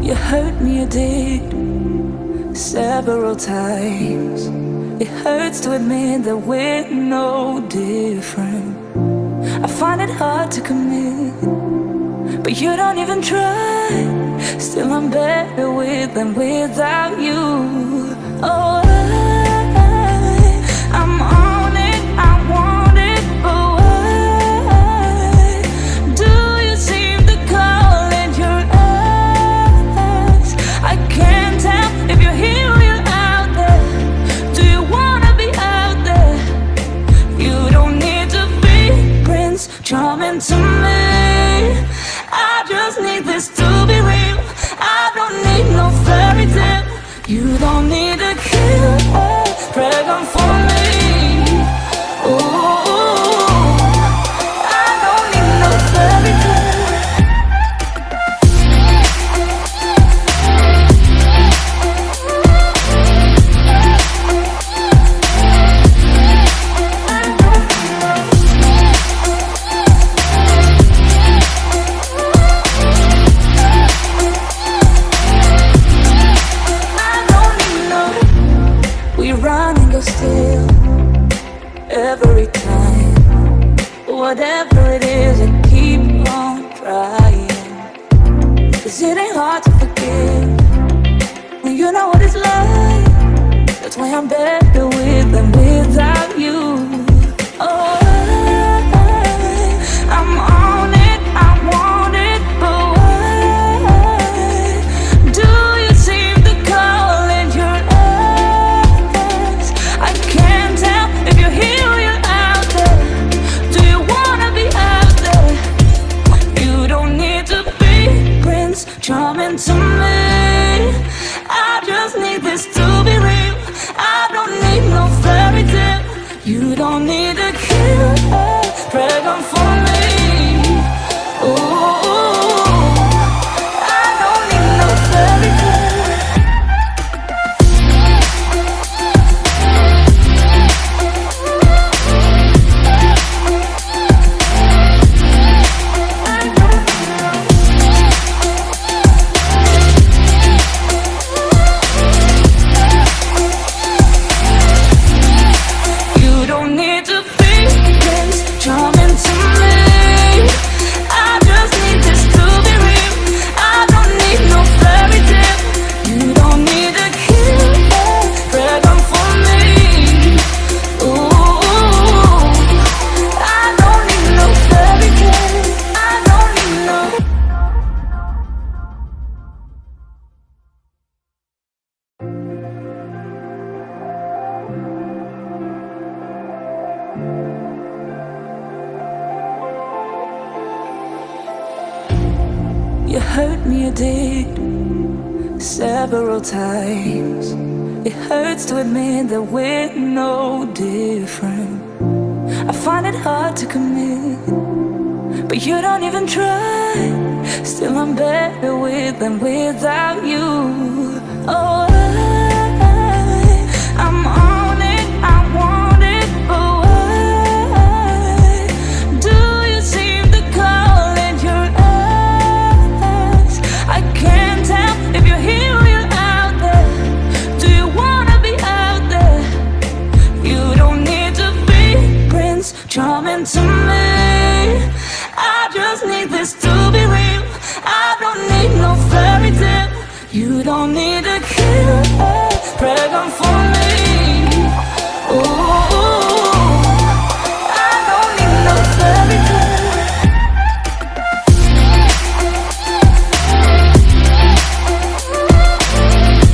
You hurt me, you did, several times. It hurts to admit that we're no different. I find it hard to commit, but you don't even try. Still I'm better with than without you. Oh, I'm on it, I want it, but why do you seem to call in your eyes? I can't tell if you're here or you're out there. Do you wanna be out there? You don't need to be Prince Charming to me. I just need this to be real. I don't need no fairy tale. You don't need to kill or pregnant for me. Ooh, I don't need no fairy tale. Run and go still every time. Whatever it is, I keep on trying. 'Cause it ain't hard to forgive when you know what it's like. That's why I'm better with than without you. Oh, I'm on it, I want it, but why do you seem to call in your eyes? I can't tell if you're here or you're out there. Do you wanna be out there? You don't need to be Prince Charming to me. I just need this to be real. I don't need no fairy tale. You don't need to kill or pregnant for me. Ooh, I don't need no fairy tale. You hurt me, you did, several times. It hurts to admit that we're no different. I find it hard to commit, but you don't even try. Still I'm better with than without you. Oh, I'm on it, I want it, but why do you seem to call in your eyes? I can't tell if you're here or you're out there. Do you wanna be out there? You don't need to be Prince Charming to me. I just need this to be real. I don't need no fairy tale. You don't need to kill or pregnant for me.